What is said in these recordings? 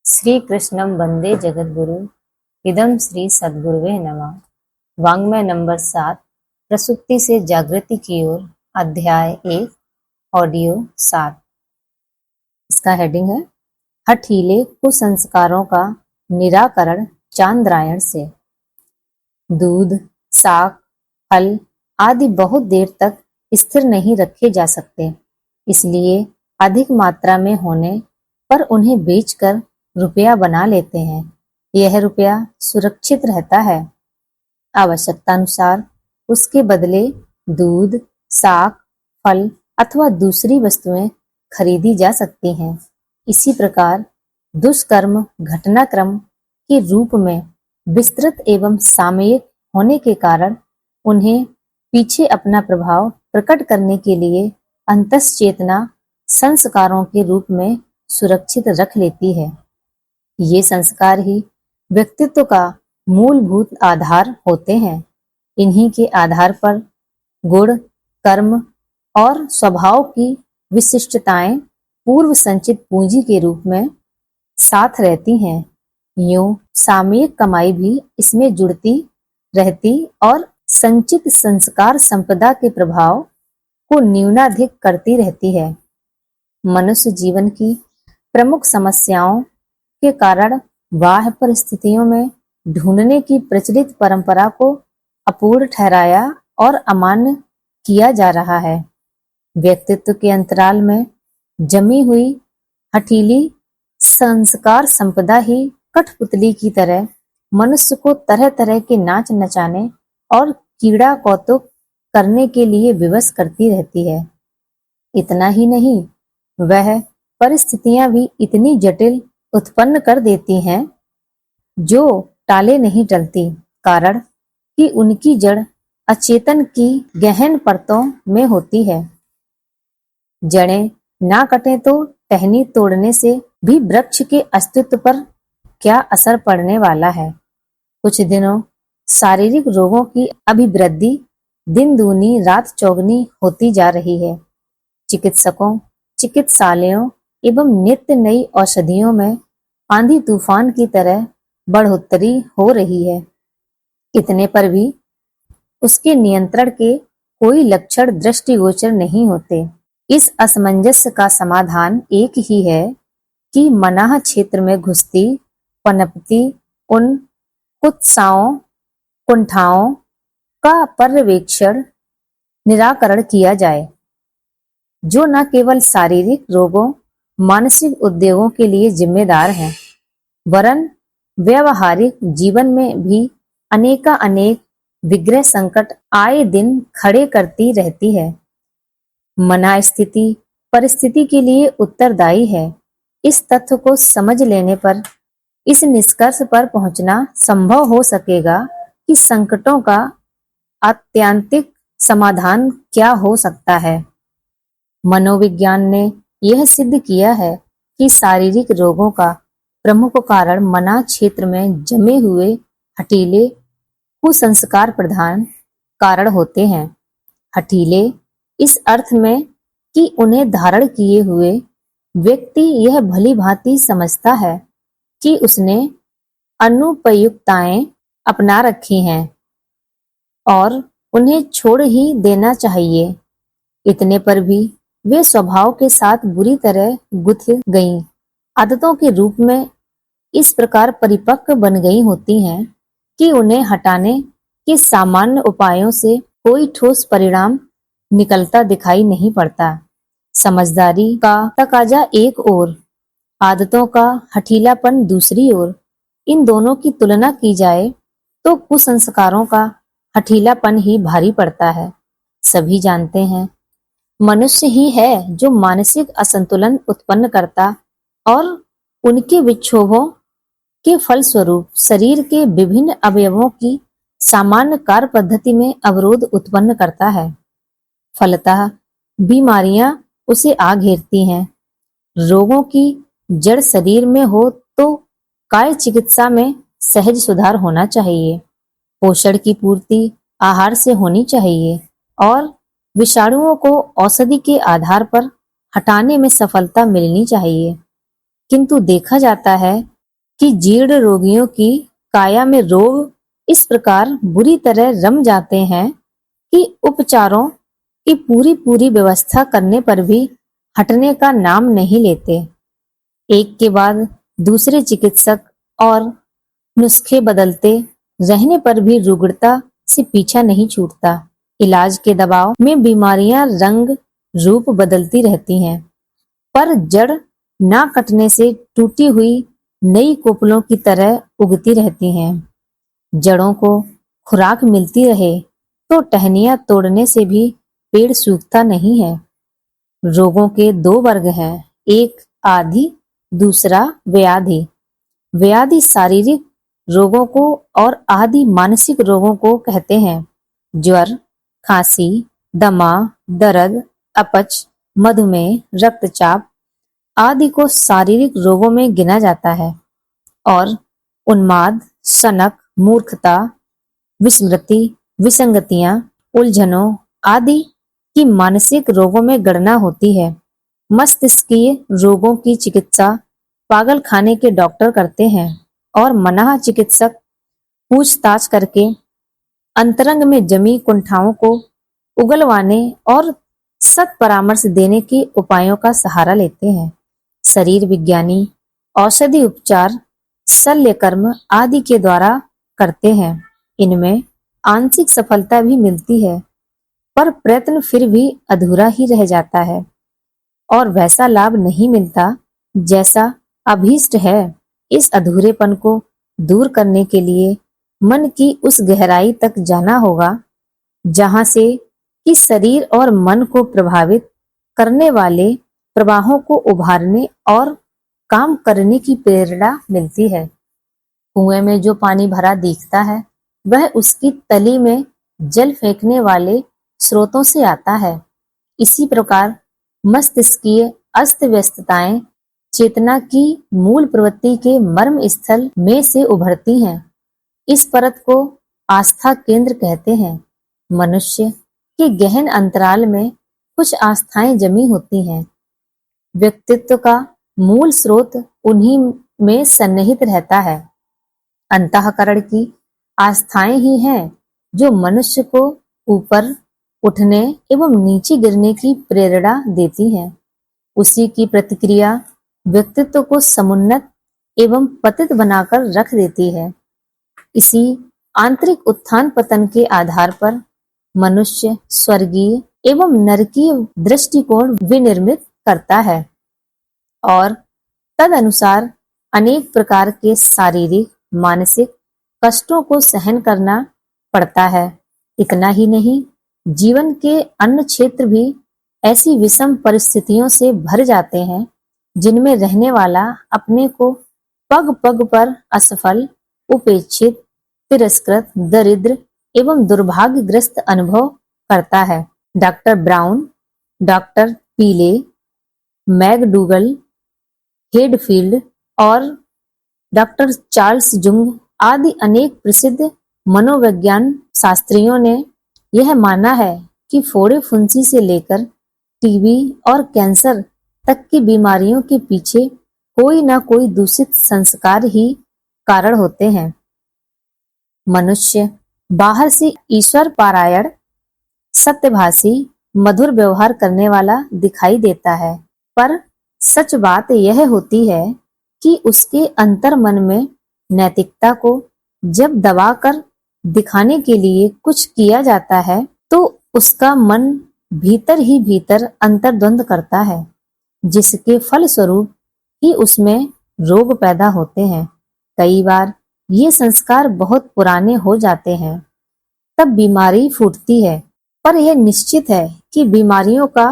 श्री कृष्णं वंदे जगद्गुरु इदं श्री सद्गुरुवे नमः। वाङ्मय नंबर 7 प्रसुप्ति से जागृति की ओर अध्याय 1 ऑडियो 7। इसका हेडिंग है हठीले कुसंस्कारों का निराकरण चांद्रायण से। दूध, साग, फल आदि बहुत देर तक स्थिर नहीं रखे जा सकते, इसलिए अधिक मात्रा में होने पर उन्हें बेचकर रुपया बना लेते हैं। यह रुपया सुरक्षित रहता है। आवश्यकता अनुसार उसके बदले दूध, साग, फल अथवा दूसरी वस्तुएं खरीदी जा सकती हैं। इसी प्रकार दुष्कर्म घटनाक्रम के रूप में विस्तृत एवं सामयिक होने के कारण उन्हें पीछे अपना प्रभाव प्रकट करने के लिए अंतश्चेतना संस्कारों के रूप में सुरक्षित रख लेती है। ये संस्कार ही व्यक्तित्व का मूलभूत आधार होते हैं। इन्हीं के आधार पर गुण, कर्म और स्वभाव की विशिष्टताएं पूर्व संचित पूंजी के रूप में साथ रहती हैं। यूं सामयिक कमाई भी इसमें जुड़ती रहती और संचित संस्कार संपदा के प्रभाव को न्यूनाधिक करती रहती है। मनुष्य जीवन की प्रमुख समस्याओं के कारण बाह्य परिस्थितियों में ढूंढने की प्रचलित परंपरा को अपूर्ण ठहराया और अमान्य किया जा रहा है। व्यक्तित्व के अंतराल में जमी हुई हठीली संस्कार संपदा ही कठपुतली की तरह मनुष्य को तरह तरह के नाच नचाने और कीड़ा कौतुक करने के लिए विवश करती रहती है। इतना ही नहीं, वह परिस्थितियां भी इतनी जटिल उत्पन्न कर देती हैं जो टाले नहीं टलती, कारण कि उनकी जड़ अचेतन की गहन परतों में होती है। जड़ें ना कटे तो टहनी तोड़ने से भी वृक्ष के अस्तित्व पर क्या असर पड़ने वाला है। कुछ दिनों शारीरिक रोगों की अभिवृद्धि दिन दूनी रात चौगनी होती जा रही है। चिकित्सकों, चिकित्सालयों एवं नित्य नई औषधियों में आंधी तूफान की तरह बढ़ोतरी हो रही है। इतने पर भी उसके नियंत्रण के कोई लक्षण दृष्टिगोचर नहीं होते। इस असमंजस का समाधान एक ही है कि मनाह क्षेत्र में घुसती पनपती उन कुत्साओं कुंठाओं का पर्यवेक्षण निराकरण किया जाए, जो न केवल शारीरिक रोगों मानसिक उद्योगों के लिए जिम्मेदार हैं, वरन व्यवहारिक जीवन में भी अनेक विग्रह संकट आए दिन खड़े करती रहती है। मना स्थिति परिस्थिति के लिए उत्तरदायी है। इस तथ्य को समझ लेने पर इस निष्कर्ष पर पहुंचना संभव हो सकेगा कि संकटों का आत्यंतिक समाधान क्या हो सकता है। मनोविज्ञान ने यह सिद्ध किया है कि शारीरिक रोगों का प्रमुख कारण मना क्षेत्र में जमे हुए हठीले कुसंस्कार प्रधान कारण होते हैं। हठीले इस अर्थ में कि उन्हें धारण किए हुए व्यक्ति यह भली भांति समझता है कि उसने अनुपयुक्ताएं अपना रखी हैं और उन्हें छोड़ ही देना चाहिए। इतने पर भी वे स्वभाव के साथ बुरी तरह गुथ गईं आदतों के रूप में इस प्रकार परिपक्व बन गई होती हैं कि उन्हें हटाने के सामान्य उपायों से कोई ठोस परिणाम निकलता दिखाई नहीं पड़ता। समझदारी का तकाजा एक ओर, आदतों का हठीलापन दूसरी ओर। इन दोनों की तुलना की जाए तो कुसंस्कारों का हठीलापन ही भारी पड़ता है। सभी जानते हैं मनुष्य ही है जो मानसिक असंतुलन उत्पन्न करता और उनके विक्षोभों के फलस्वरूप शरीर के विभिन्न अवयवों की सामान्य कार्य पद्धति में अवरोध उत्पन्न करता है। फलतः बीमारियां उसे आ घेरती हैं। रोगों की जड़ शरीर में हो तो काय चिकित्सा में सहज सुधार होना चाहिए। पोषण की पूर्ति आहार से होनी चाहिए और विषाणुओं को औषधि के आधार पर हटाने में सफलता मिलनी चाहिए। किंतु देखा जाता है कि जीर्ण रोगियों की काया में रोग इस प्रकार बुरी तरह रम जाते हैं कि उपचारों की पूरी पूरी व्यवस्था करने पर भी हटने का नाम नहीं लेते। एक के बाद दूसरे चिकित्सक और नुस्खे बदलते रहने पर भी रुग्णता से पीछा नहीं छूटता। इलाज के दबाव में बीमारियां रंग रूप बदलती रहती हैं, पर जड़ ना कटने से टूटी हुई नई कोपलों की तरह उगती रहती हैं। जड़ों को खुराक मिलती रहे तो टहनियां तोड़ने से भी पेड़ सूखता नहीं है। रोगों के दो वर्ग हैं, एक आदि, दूसरा व्याधि। व्याधि शारीरिक रोगों को और आदि मानसिक रोगों को कहते हैं। ज्वर, खांसी, दमा, दर्द, अपच, मधुमेह, रक्तचाप आदि को शारीरिक रोगों में गिना जाता है और उन्माद, सनक, मूर्खता, विस्मृति, विसंगतियां, उलझनों आदि की मानसिक रोगों में गणना होती है। मस्तिष्कीय रोगों की चिकित्सा पागल खाने के डॉक्टर करते हैं और मनाह चिकित्सक पूछताछ करके अंतरंग में जमी कुंठाओं को उगलवाने और सत परामर्श देने के उपायों का सहारा लेते हैं। शरीर विज्ञानी औषधि उपचार शल्य कर्म आदि के द्वारा करते हैं। इनमें आंशिक सफलता भी मिलती है, पर प्रयत्न फिर भी अधूरा ही रह जाता है और वैसा लाभ नहीं मिलता जैसा अभीष्ट है। इस अधूरेपन को दूर करने के लिए मन की उस गहराई तक जाना होगा जहां से कि शरीर और मन को प्रभावित करने वाले प्रवाहों को उभारने और काम करने की प्रेरणा मिलती है। कुएं में जो पानी भरा दिखता है वह उसकी तली में जल फेंकने वाले स्रोतों से आता है। इसी प्रकार मस्तिष्कीय अस्त व्यस्तताएं चेतना की मूल प्रवृत्ति के मर्म स्थल में से उभरती हैं। इस परत को आस्था केंद्र कहते हैं। मनुष्य के गहन अंतराल में कुछ आस्थाएं जमी होती हैं। व्यक्तित्व का मूल स्रोत उन्हीं में सन्निहित रहता है। अंतःकरण की आस्थाएं ही हैं जो मनुष्य को ऊपर उठने एवं नीचे गिरने की प्रेरणा देती हैं। उसी की प्रतिक्रिया व्यक्तित्व को समुन्नत एवं पतित बनाकर रख देती है। इसी आंतरिक उत्थान पतन के आधार पर मनुष्य स्वर्गीय एवं नरकीय दृष्टिकोण विनिर्मित करता है और तदनुसार अनेक प्रकार के शारीरिक मानसिक कष्टों को सहन करना पड़ता है। इतना ही नहीं, जीवन के अन्य क्षेत्र भी ऐसी विषम परिस्थितियों से भर जाते हैं जिनमें रहने वाला अपने को पग पग पर असफल, उपेक्षित, तिरस्कृत, दरिद्र एवं दुर्भाग्यग्रस्त अनुभव करता है। डॉक्टर ब्राउन, डॉक्टर पीले, मैकडूगल, हेडफील्ड और डॉक्टर चार्ल्स जुंग आदि अनेक प्रसिद्ध मनोविज्ञान शास्त्रियों ने यह माना है कि फोड़े फुंसी से लेकर टीबी और कैंसर तक की बीमारियों के पीछे कोई ना कोई दूषित संस्कार ही कारण होते हैं। मनुष्य बाहर से ईश्वर पारायण, सत्यभाषी, मधुर व्यवहार करने वाला दिखाई देता है, पर सच बात यह होती है कि उसके अंतर मन में नैतिकता को जब दबाकर दिखाने के लिए कुछ किया जाता है तो उसका मन भीतर ही भीतर अंतर्द्वंद करता है, जिसके फलस्वरूप ही उसमें रोग पैदा होते हैं। कई बार ये संस्कार बहुत पुराने हो जाते हैं, तब बीमारी फूटती है, पर यह निश्चित है कि बीमारियों का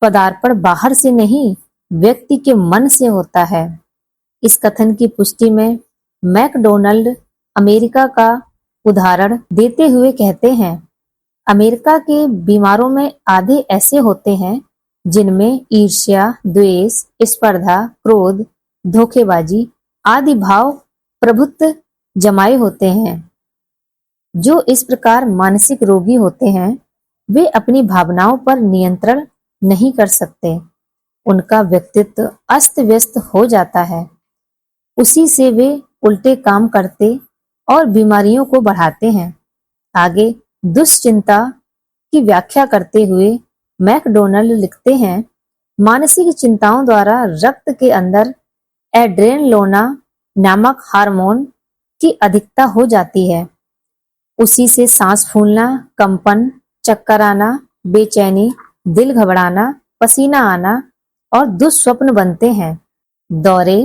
पदार्पण बाहर से नहीं, व्यक्ति के मन से होता है। इस कथन की पुष्टि में मैकडोनाल्ड अमेरिका का उदाहरण देते हुए कहते हैं, अमेरिका के बीमारों में आधे ऐसे होते हैं जिनमें ईर्ष्या, द्वेष, स्पर्धा, क्रोध, धोखेबाजी आदि भाव प्रभुत्व जमाए होते हैं। जो इस प्रकार मानसिक रोगी होते हैं वे अपनी भावनाओं पर नियंत्रण नहीं कर सकते। उनका व्यक्तित्व अस्त व्यस्त हो जाता है। उसी से वे उल्टे काम करते और बीमारियों को बढ़ाते हैं। आगे दुश्चिंता की व्याख्या करते हुए मैकडोनल्ड लिखते हैं, मानसिक चिंताओं द्वारा रक्त के अंदर एड्रेनलोना नामक हार्मोन की अधिकता हो जाती है। उसी से सांस फूलना, कंपन, चक्कर आना, बेचैनी, दिल घबराना, पसीना आना और दुस्वप्न बनते हैं। दौरे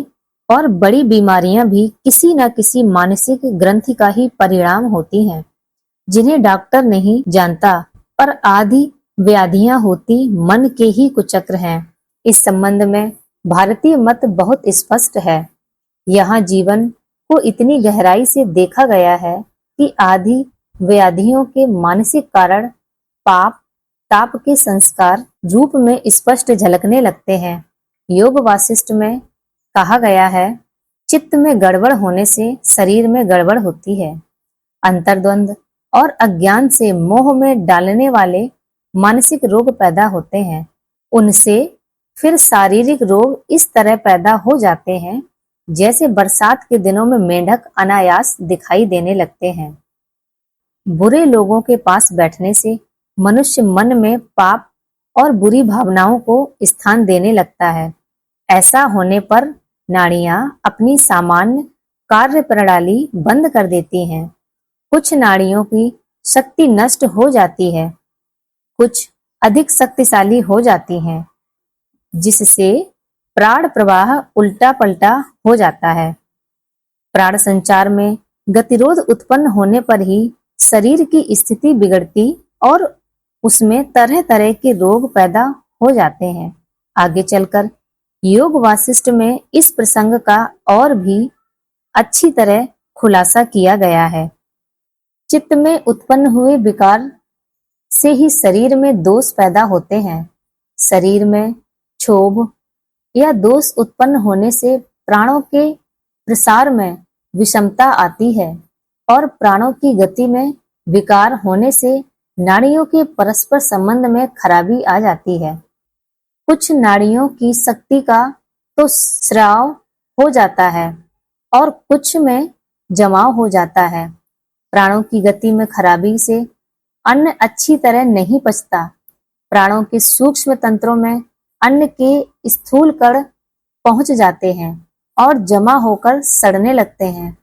और बड़ी बीमारियां भी किसी न किसी मानसिक ग्रंथि का ही परिणाम होती हैं, जिन्हें डॉक्टर नहीं जानता, पर आधी व्याधियां होती मन के ही कुचक्र हैं। इस संबंध में भारतीय मत बहुत स्पष्ट है। यहाँ जीवन को इतनी गहराई से देखा गया है कि आधी व्याधियों के मानसिक कारण पाप ताप के संस्कार रूप में स्पष्ट झलकने लगते हैं। योग वासिष्ठ में कहा गया है, चित्त में गड़बड़ होने से शरीर में गड़बड़ होती है। अंतर्द्वंद और अज्ञान से मोह में डालने वाले मानसिक रोग पैदा होते हैं। उनसे फिर शारीरिक रोग इस तरह पैदा हो जाते हैं जैसे बरसात के दिनों में मेंढक अनायास दिखाई देने लगते हैं। बुरे लोगों के पास बैठने से मनुष्य मन में पाप और बुरी भावनाओं को स्थान देने लगता है। ऐसा होने पर नाड़ियां अपनी सामान्य कार्य प्रणाली बंद कर देती हैं। कुछ नाड़ियों की शक्ति नष्ट हो जाती है, कुछ अधिक शक्तिशाली हो जाती हैं, जिससे प्राण प्रवाह उल्टा पलटा हो जाता है। प्राण संचार में गतिरोध उत्पन्न होने पर ही शरीर की स्थिति बिगड़ती और उसमें तरह तरह के रोग पैदा हो जाते हैं। आगे चलकर योग वासिष्ठ में इस प्रसंग का और भी अच्छी तरह खुलासा किया गया है। चित्त में उत्पन्न हुए विकार से ही शरीर में दोष पैदा होते हैं। शरीर में क्षोभ या दोष उत्पन्न होने से प्राणों के प्रसार में विषमता आती है और प्राणों की गति में विकार होने से नाड़ियों के परस्पर संबंध में खराबी आ जाती है। कुछ नाड़ियों की शक्ति का तो स्राव हो जाता है और कुछ में जमाव हो जाता है। प्राणों की गति में खराबी से अन्न अच्छी तरह नहीं पचता। प्राणों के सूक्ष्म तंत्रों में अन्न के स्थूल कण पहुंच जाते हैं और जमा होकर सड़ने लगते हैं।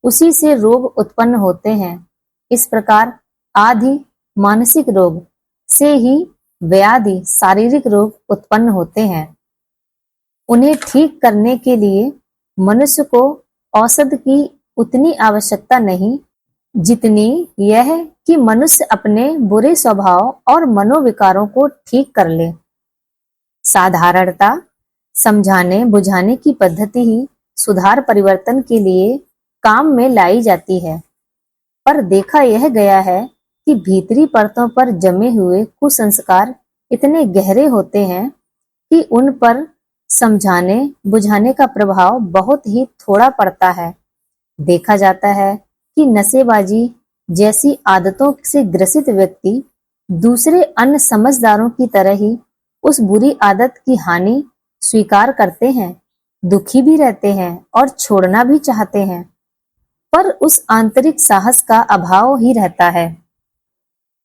उसी से रोग उत्पन्न होते हैं। इस प्रकार आदि मानसिक रोग से ही व्याधि शारीरिक रोग उत्पन्न होते हैं। उन्हें ठीक करने के लिए मनुष्य को औषध की उतनी आवश्यकता नहीं जितनी यह कि मनुष्य अपने बुरे स्वभाव और मनोविकारों को ठीक कर ले। साधारणता समझाने बुझाने की पद्धति ही सुधार परिवर्तन के लिए काम में लाई जाती है, पर देखा यह गया है कि भीतरी परतों पर जमे हुए कुसंस्कार इतने गहरे होते हैं कि उन पर समझाने बुझाने का प्रभाव बहुत ही थोड़ा पड़ता है। देखा जाता है कि नशेबाजी जैसी आदतों से ग्रसित व्यक्ति दूसरे अन्य समझदारों की तरह ही उस बुरी आदत की हानि स्वीकार करते हैं, दुखी भी रहते हैं और छोड़ना भी चाहते हैं, पर उस आंतरिक साहस का अभाव ही रहता है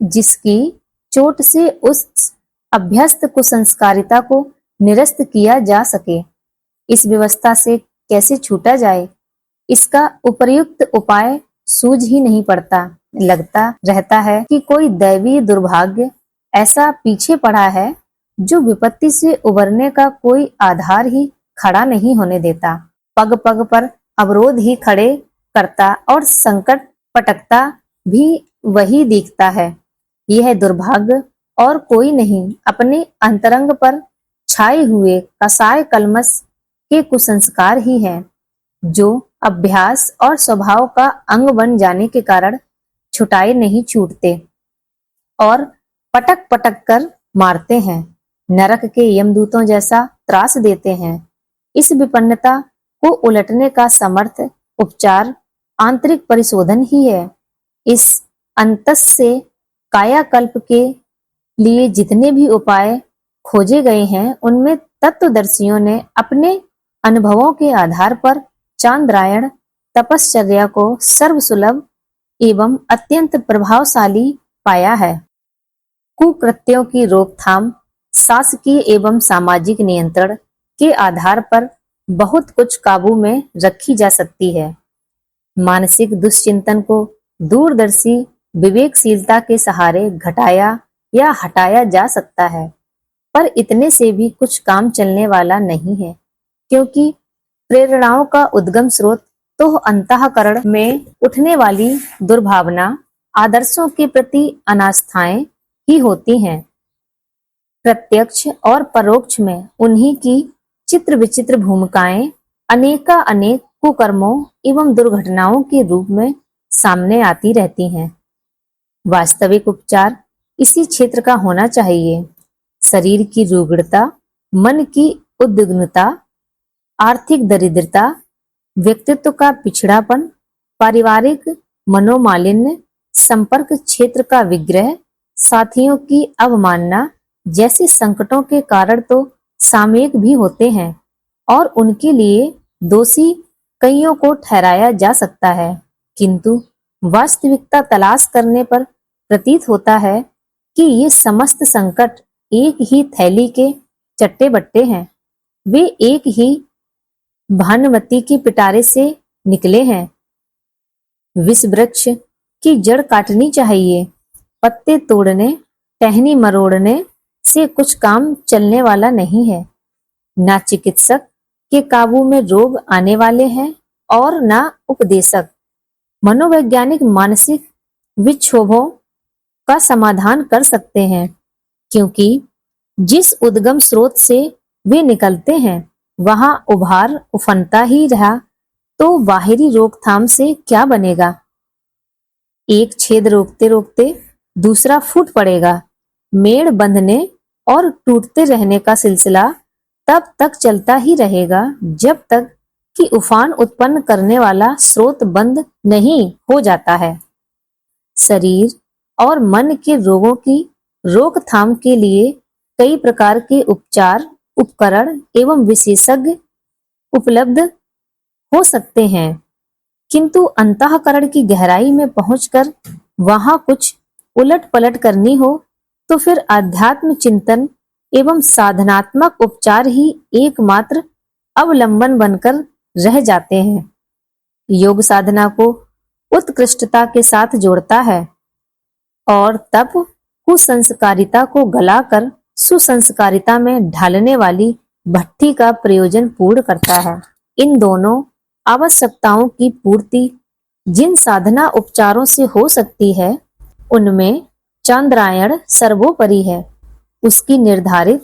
जिसकी चोट से उस अभ्यस्त कुसंस्कारिता को निरस्त किया जा सके। इस व्यवस्था से कैसे छूटा जाए, इसका उपयुक्त उपाय सूझ ही नहीं पड़ता। लगता रहता है कि कोई दैवीय दुर्भाग्य ऐसा पीछे पड़ा है जो विपत्ति से उबरने का कोई आधार ही खड़ा नहीं होने देता। पग पग पर अवरोध ही खड़े करता और संकट पटकता भी वही दिखता है। यह दुर्भाग्य और कोई नहीं, अपने अंतरंग पर छाए हुए कसाय कलमस के कुसंस्कार ही हैं, जो अभ्यास और स्वभाव का अंग बन जाने के कारण छुटाए नहीं छूटते और पटक पटक कर मारते हैं, नरक के यमदूतों जैसा त्रास देते हैं। इस विपन्नता को उलटने का समर्थ उपचार आंतरिक परिशोधन ही है। इस अंतस से कायाकल्प के लिए जितने भी उपाय खोजे गए हैं, उनमें तत्वदर्शियों ने अपने अनुभवों के आधार पर चांद्रायण तपश्चर्या को सर्वसुलभ एवं अत्यंत प्रभावशाली पाया है। कुकृत्यों की रोकथाम, शासकीय एवं सामाजिक नियंत्रण के आधार पर बहुत कुछ काबू में रखी जा सकती है। मानसिक दुश्चिंतन को दूरदर्शी विवेकशीलता के सहारे घटाया या हटाया जा सकता है, पर इतने से भी कुछ काम चलने वाला नहीं है, क्योंकि प्रेरणाओं का उद्गम स्रोत तो अंतःकरण में उठने वाली दुर्भावना, आदर्शों के प्रति अनास्थाएं ही होती हैं। प्रत्यक्ष और परोक्ष में उन्हीं की चित्र विचित्र भूमिकाएं अनेक कुकर्मों एवं दुर्घटनाओं के रूप में सामने आती रहती हैं। वास्तविक उपचार इसी क्षेत्र का होना चाहिए। शरीर की रुग्णता, मन की उद्विग्नता, आर्थिक दरिद्रता, व्यक्तित्व का पिछड़ापन, पारिवारिक मनोमालिन्य, संपर्क क्षेत्र का विग्रह, साथियों की अवमानना जैसे संकटों के कारण तो सामयिक भी होते हैं और उनके लिए दोषी कईयों को ठहराया जा सकता है, किंतु वास्तविकता तलाश करने पर प्रतीत होता है कि ये समस्त संकट एक ही थैली के चट्टे बट्टे हैं। वे एक ही भानुमति के पिटारे से निकले हैं। विष वृक्ष की जड़ काटनी चाहिए, पत्ते तोड़ने, टहनी मरोड़ने से कुछ काम चलने वाला नहीं है। ना चिकित्सक के काबू में रोग आने वाले हैं और ना उपदेशक। मनोवैज्ञानिक मानसिक विक्षोभों का समाधान कर सकते हैं, क्योंकि जिस उद्गम स्रोत से वे निकलते हैं वहां उभार उफनता ही रहा तो बाहरी रोकथाम से क्या बनेगा। एक छेद रोकते रोकते दूसरा फूट पड़ेगा। मेड़ बंधने और टूटते रहने का सिलसिला तब तक चलता ही रहेगा जब तक कि उफान उत्पन्न करने वाला स्रोत बंद नहीं हो जाता है। शरीर और मन के रोगों की रोकथाम के लिए कई प्रकार के उपचार, उपकरण एवं विशेषज्ञ उपलब्ध हो सकते हैं, किंतु अंतःकरण की गहराई में पहुंचकर वहां कुछ उलट पलट करनी हो तो फिर आध्यात्म चिंतन एवं साधनात्मक उपचार ही एकमात्र अवलंबन बनकर रह जाते हैं। योग साधना को उत्कृष्टता के साथ जोड़ता है और तब कुसंस्कारिता को गलाकर सुसंस्कारिता में ढालने वाली भट्ठी का प्रयोजन पूर्ण करता है। इन दोनों आवश्यकताओं की पूर्ति जिन साधना उपचारों से हो सकती है, उनमें चांद्रायण सर्वोपरि है। उसकी निर्धारित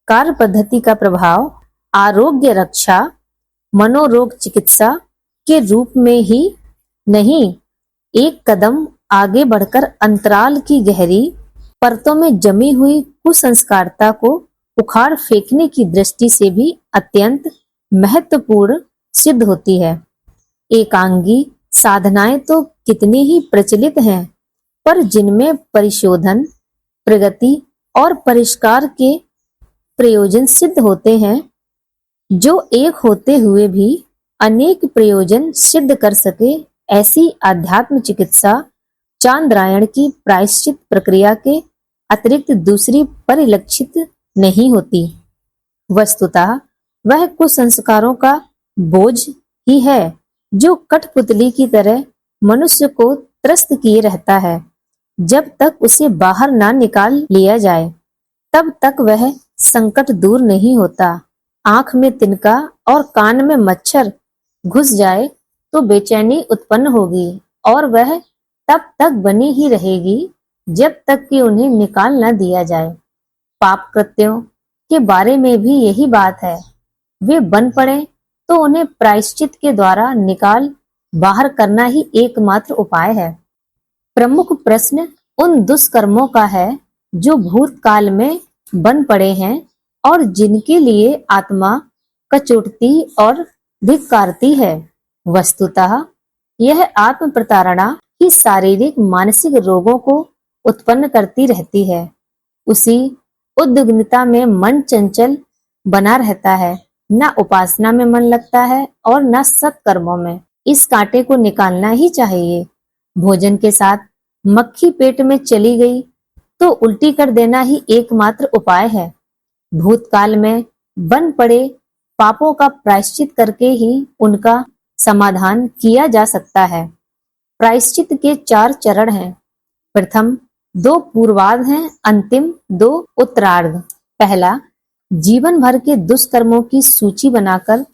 कार्य पद्धति का प्रभाव आरोग्य रक्षा, मनोरोग चिकित्सा के रूप में ही नहीं, एक कदम आगे बढ़कर अंतराल की गहरी परतों में जमी हुई कुसंस्कारता को उखाड़ फेंकने की दृष्टि से भी अत्यंत महत्वपूर्ण सिद्ध होती है। एकांगी साधनाएं तो कितनी ही प्रचलित हैं, पर जिनमें परिशोधन, प्रगति और परिष्कार के प्रयोजन सिद्ध होते हैं, जो एक होते हुए भी अनेक प्रयोजन सिद्ध कर सके, ऐसी आध्यात्म चिकित्सा चांद्रायण की प्रायश्चित प्रक्रिया के अतिरिक्त दूसरी परिलक्षित नहीं होती। वस्तुतः वह कुसंस्कारों का बोझ ही है जो कठपुतली की तरह मनुष्य को त्रस्त किए रहता है। जब तक उसे बाहर ना निकाल लिया जाए तब तक वह संकट दूर नहीं होता। आंख में तिनका और कान में मच्छर घुस जाए तो बेचैनी उत्पन्न होगी और वह तब तक बनी ही रहेगी जब तक कि उन्हें निकाल न दिया जाए। पाप कृत्यों के बारे में भी यही बात है। वे बन पड़े तो उन्हें प्रायश्चित के द्वारा निकाल बाहर करना ही एकमात्र उपाय है। प्रमुख प्रश्न उन दुष्कर्मों का है जो भूतकाल में बन पड़े हैं और जिनके लिए आत्मा कचोटती और धिक्कारती है। वस्तुतः यह आत्म प्रताड़ना ही शारीरिक मानसिक रोगों को उत्पन्न करती रहती है। उसी उद्विग्नता में मन चंचल बना रहता है न उपासना में मन लगता है और न सत्कर्मों में। इस कांटे को निकालना ही चाहिए। भोजन के साथ मक्खी पेट में चली गई तो उल्टी कर देना ही एकमात्र उपाय है। भूतकाल में बन पड़े पापों का प्रायश्चित करके ही उनका समाधान किया जा सकता है। प्रायश्चित के 4 चरण हैं। प्रथम 2 पूर्वार्ध हैं, अंतिम 2 उत्तरार्ध। पहला, जीवन भर के दुष्कर्मों की सूची बनाकर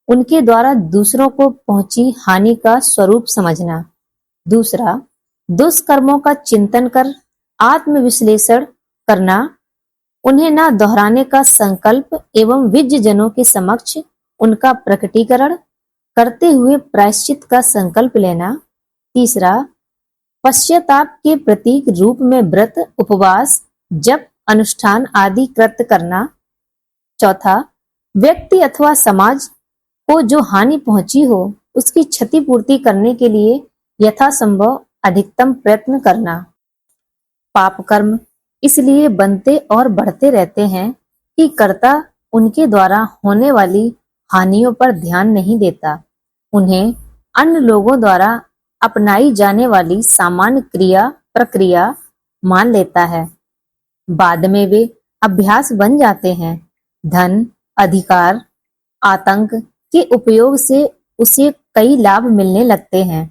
उनके द्वारा दूसरों को पहुंची हानि का स्वरूप समझना। दूसरा, दुष्कर्मों का चिंतन कर आत्मविश्लेषण करना, उन्हें न दोहराने का संकल्प एवं विज्ञजनों के समक्ष उनका प्रकटीकरण करते हुए प्रायश्चित का संकल्प लेना। तीसरा, पश्चाताप के प्रतीक रूप में व्रत, उपवास, जप, अनुष्ठान आदि कृत करना। चौथा, व्यक्ति अथवा समाज को जो हानि पहुंची हो उसकी क्षतिपूर्ति करने के लिए यथासंभव अधिकतम प्रयत्न करना। पाप कर्म इसलिए बनते और बढ़ते रहते हैं कि कर्ता उनके द्वारा होने वाली हानियों पर ध्यान नहीं देता, उन्हें अन्य लोगों द्वारा अपनाई जाने वाली सामान्य क्रिया प्रक्रिया मान लेता है। बाद में वे अभ्यास बन जाते हैं। धन, अधिकार, आतंक के उपयोग से उसे कई लाभ मिलने लगते हैं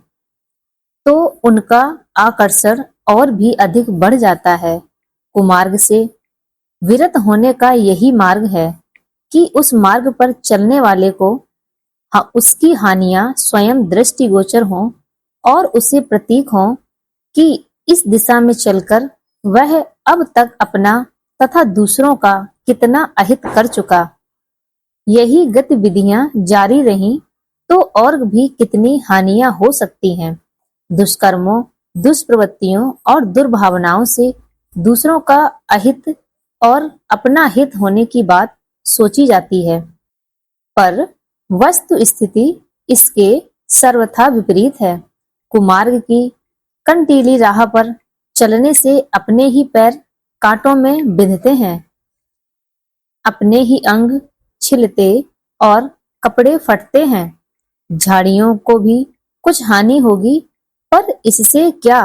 तो उनका आकर्षण और भी अधिक बढ़ जाता है। कुमार्ग से विरत होने का यही मार्ग है कि उस मार्ग पर चलने वाले को उसकी हानियां स्वयं दृष्टिगोचर हों और उसे प्रतीक हों कि इस दिशा में चलकर वह अब तक अपना तथा दूसरों का कितना अहित कर चुका। यही गतिविधियां जारी रहीं तो और भी कितनी हानियां हो सकती हैं। दुष्कर्मों, दुष्प्रवृत्तियों और दुर्भावनाओं से दूसरों का अहित और अपना हित होने की बात सोची जाती है, पर वस्तु स्थिति इसके सर्वथा विपरीत है। कुमार्ग की कंटीली राह पर चलने से अपने ही पैर कांटों में बिंधते हैं, अपने ही अंग छिलते और कपड़े फटते हैं। झाड़ियों को भी कुछ हानि होगी, पर इससे क्या,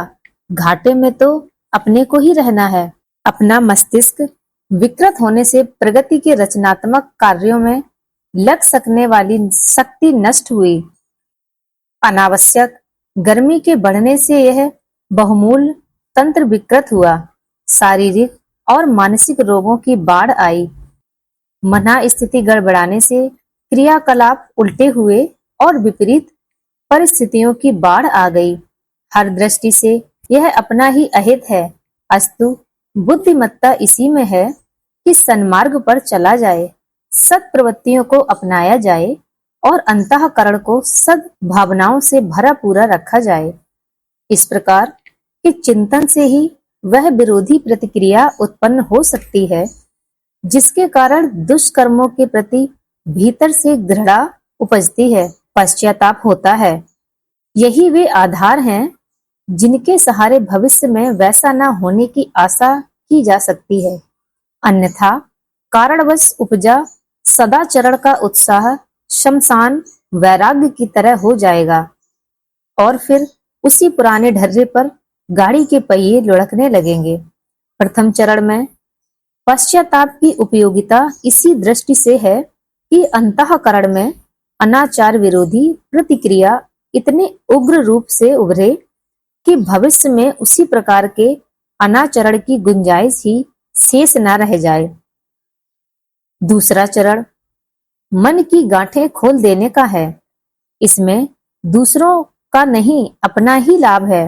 घाटे में तो अपने को ही रहना है। अपना मस्तिष्क विकृत होने से प्रगति के रचनात्मक कार्यों में लग सकने वाली शक्ति नष्ट हुई। अनावश्यक गर्मी के बढ़ने से यह बहुमूल तंत्र विकृत हुआ। शारीरिक और मानसिक रोगों की बाढ़ आई। मना स्थिति गड़बड़ाने से क्रियाकलाप उल्टे हुए और विपरीत परिस्थितियों की बाढ़ आ गई। हर दृष्टि से यह अपना ही अहित है, अस्तु बुद्धिमत्ता इसी में है कि सन्मार्ग पर चला जाए, सत्प्रवृत्तियों को अपनाया जाए और अंतःकरण को सद्भावनाओं से भरा पूरा रखा जाए। इस प्रकार के चिंतन से ही वह विरोधी प्रतिक्रिया उत्पन्न हो सकती है जिसके कारण दुष्कर्मों के प्रति भीतर से घृणा उपजती है, पश्चाताप होता है। यही वे आधार हैं जिनके सहारे भविष्य में वैसा न होने की आशा की जा सकती है। अन्यथा कारणवश उपजा सदाचरण का उत्साह शमशान वैराग्य की तरह हो जाएगा और फिर उसी पुराने ढर्रे पर गाड़ी के पहिए लुढ़कने लगेंगे। प्रथम चरण में पश्चाताप की उपयोगिता इसी दृष्टि से है कि अंतःकरण में अनाचार विरोधी प्रतिक्रिया इतने उग्र रूप से उभरे कि भविष्य में उसी प्रकार के अनाचरण की गुंजाइश ही शेष न रह जाए। दूसरा चरण मन की गांठें खोल देने का है। इसमें दूसरों का नहीं, अपना ही लाभ है।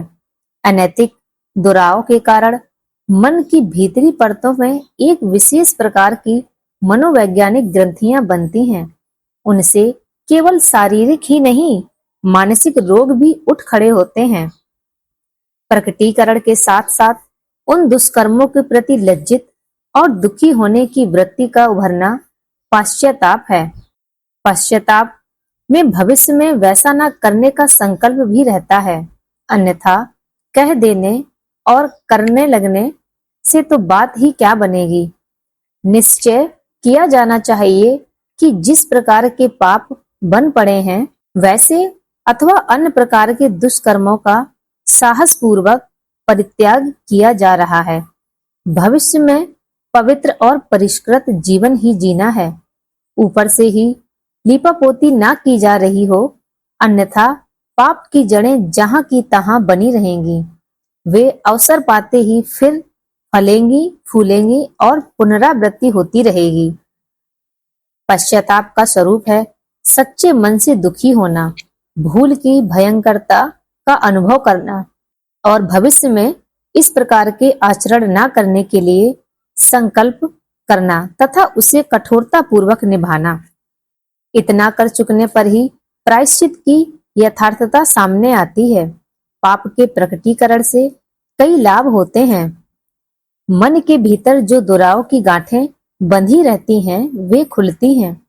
अनैतिक दुराव के कारण मन की भीतरी परतों में एक विशेष प्रकार की मनोवैज्ञानिक ग्रंथियां बनती हैं। उनसे केवल शारीरिक ही नहीं, मानसिक रोग भी उठ खड़े होते हैं। प्रकटीकरण के साथ साथ उन दुष्कर्मों के प्रति लज्जित और दुखी होने की वृत्ति का उभरना पश्चाताप है। पश्चाताप में भविष्य में वैसा न करने का संकल्प भी रहता है, अन्यथा कह देने और करने लगने से तो बात ही क्या बनेगी। निश्चय किया जाना चाहिए कि जिस प्रकार के पाप बन पड़े हैं, वैसे अथवा अन्य प्रकार के दुष्कर्मों का साहस पूर्वक परित्याग किया जा रहा है। भविष्य में पवित्र और परिष्कृत जीवन ही जीना है। ऊपर से ही लीपापोती ना की जा रही हो, अन्यथा पाप की जड़ें जहां की तहां बनी रहेंगी। वे अवसर पाते ही फिर फलेंगी, फूलेंगी और पुनरावृत्ति होती रहेगी। पश्चाताप का स्वरूप है सच्चे मन से दुखी होना, भूल की भयंकरता का अनुभव करना और भविष्य में इस प्रकार के आचरण न करने के लिए संकल्प करना तथा उसे कठोरता पूर्वक निभाना। इतना कर चुकने पर ही प्रायश्चित की यथार्थता सामने आती है। पाप के प्रकटीकरण से कई लाभ होते हैं। मन के भीतर जो दुराव की गांठें बंधी रहती हैं, वे खुलती हैं।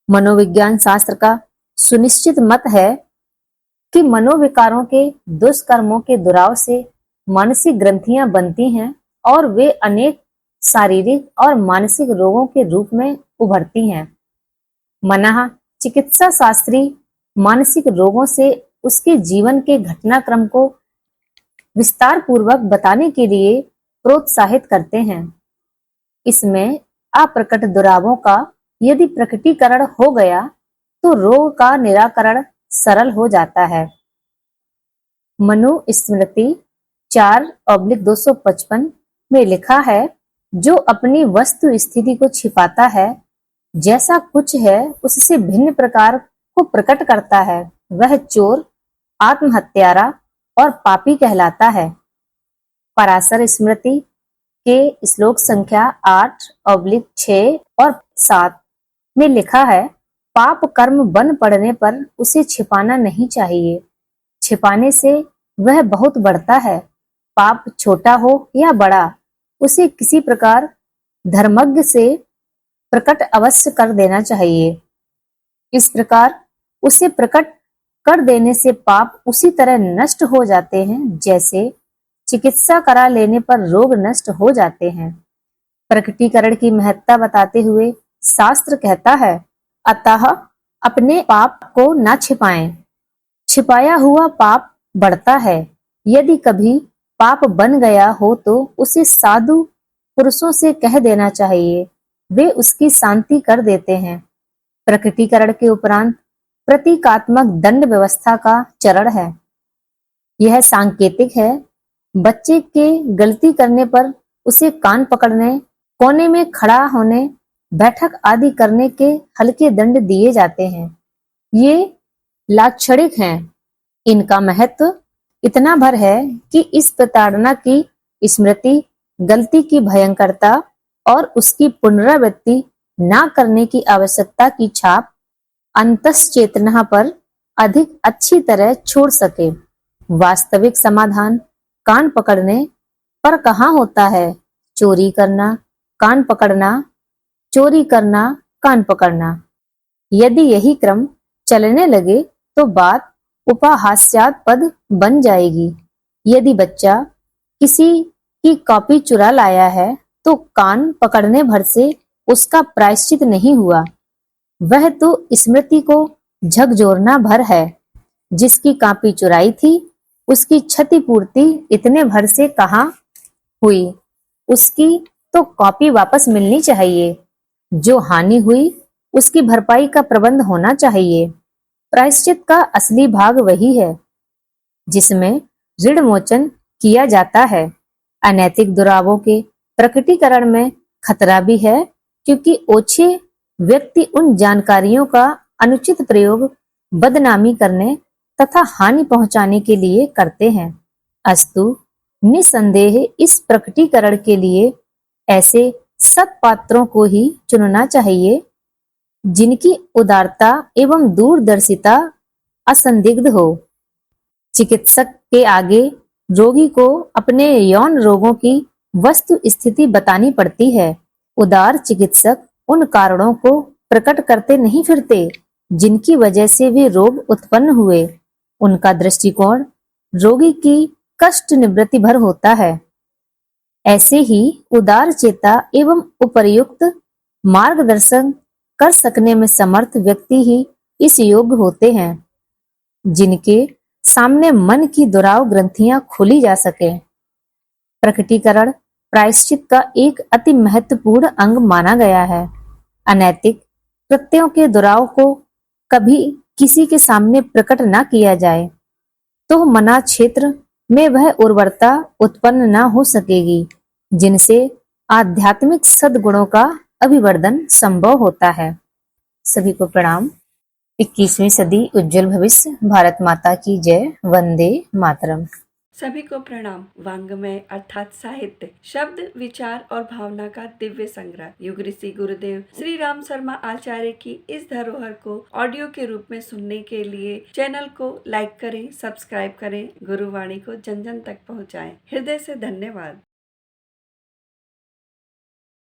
मनोविज्ञान शास्त्र का सुनिश्चित मत है कि मनोविकारों के दुष्कर्मों के दुराव से मानसिक ग्रंथियां बनती हैं और वे अनेक शारीरिक और मानसिक रोगों के रूप में उभरती हैं। मनः चिकित्सा शास्त्री मानसिक रोगों से उसके जीवन के घटनाक्रम को विस्तार पूर्वक बताने के लिए प्रोत्साहित करते हैं। इसमें अप्रकट दुरावों का यदि प्रकटीकरण हो गया तो रोग का निराकरण सरल हो जाता है। मनुस्मृति 4/255 में लिखा है, जो अपनी वस्तु स्थिति को छिपाता है, जैसा कुछ है उससे भिन्न प्रकार को प्रकट करता है, वह चोर, आत्महत्यारा और पापी कहलाता है। पराशर स्मृति के श्लोक संख्या 8/6 और 7 में लिखा है, पाप कर्म बन पड़ने पर उसे छिपाना नहीं चाहिए। छिपाने से वह बहुत बढ़ता है। पाप छोटा हो या बड़ा, उसे किसी प्रकार धर्मज्ञ से प्रकट अवश्य कर देना चाहिए। इस प्रकार उसे प्रकट कर देने से पाप उसी तरह नष्ट हो जाते हैं जैसे चिकित्सा करा लेने पर रोग नष्ट हो जाते हैं। प्रकटीकरण की महत्ता बताते हुए शास्त्र कहता है, अतः अपने पाप को न छिपाएं। छिपाया हुआ पाप बढ़ता है। यदि कभी पाप बन गया हो तो उसे साधु पुरुषों से कह देना चाहिए, वे उसकी शांति कर देते हैं। प्रकटीकरण के उपरांत प्रतीकात्मक दंड व्यवस्था का चरण है। यह सांकेतिक है। बच्चे के गलती करने पर उसे कान पकड़ने, कोने में खड़ा होने, बैठक आदि करने के हल्के दंड दिए जाते हैं। ये लाक्षणिक हैं। इनका महत्व इतना भर है कि इस प्रताड़ना की स्मृति, गलती की भयंकरता और उसकी पुनरावृत्ति न करने की आवश्यकता की छाप अंतश्चेतना पर अधिक अच्छी तरह छोड़ सके। वास्तविक समाधान कान पकड़ने पर कहाँ होता है? चोरी करना, कान पकड़ना, चोरी करना, कान पकड़ना। यदि यही क्रम चलने लगे तो बात उपहास्यास्पद बन जाएगी। यदि बच्चा किसी की कॉपी चुरा लाया है तो कान पकड़ने भर से उसका प्रायश्चित नहीं हुआ। वह तो स्मृति को झकझोरना भर है। जिसकी कॉपी चुराई थी उसकी क्षतिपूर्ति इतने भर से कहाँ हुई? उसकी तो कॉपी वापस मिलनी चाहिए। जो हानि हुई उसकी भरपाई का प्रबंध होना चाहिए। प्रायश्चित का असली भाग वही है जिसमें ऋण मोचन किया जाता है। अनैतिक दुरावों के प्रकटीकरण में खतरा भी है, क्योंकि ओछे व्यक्ति उन जानकारियों का अनुचित प्रयोग बदनामी करने तथा हानि पहुंचाने के लिए करते हैं। अस्तु निसंदेह इस प्रकटीकरण के लिए ऐसे सत्पात्रों को ही चुनना चाहिए जिनकी उदारता एवं दूरदर्शिता असंदिग्ध हो। चिकित्सक के आगे रोगी को अपने यौन रोगों की वस्तु स्थिति बतानी पड़ती है। उदार चिकित्सक उन कारणों को प्रकट करते नहीं फिरते जिनकी वजह से वे रोग उत्पन्न हुए। उनका दृष्टिकोण रोगी की कष्ट निवृत्ति भर होता है। ऐसे ही उदार चेता एवं उपर्युक्त मार्गदर्शन कर सकने में समर्थ व्यक्ति ही इस योग्य होते हैं, जिनके सामने मन की दुराव ग्रंथियां खोली जा सके। प्रकटीकरण प्रायश्चित का एक अति महत्वपूर्ण अंग माना गया है। अनैतिक कृत्यों के दुराव को कभी किसी के सामने प्रकट न किया जाए तो मना क्षेत्र में वह उर्वरता उत्पन्न न हो सकेगी जिनसे आध्यात्मिक सद्गुणों का अभिवर्धन संभव होता है। सभी को प्रणाम। 21वीं सदी उज्जवल भविष्य। भारत माता की जय। वंदे मातरम। सभी को प्रणाम। वांग्मय अर्थात साहित्य, शब्द, विचार और भावना का दिव्य संग्रह। युग ऋषि गुरुदेव श्री राम शर्मा आचार्य की इस धरोहर को ऑडियो के रूप में सुनने के लिए चैनल को लाइक करें, सब्सक्राइब करें, गुरुवाणी को जन जन तक पहुँचाएं। हृदय से धन्यवाद।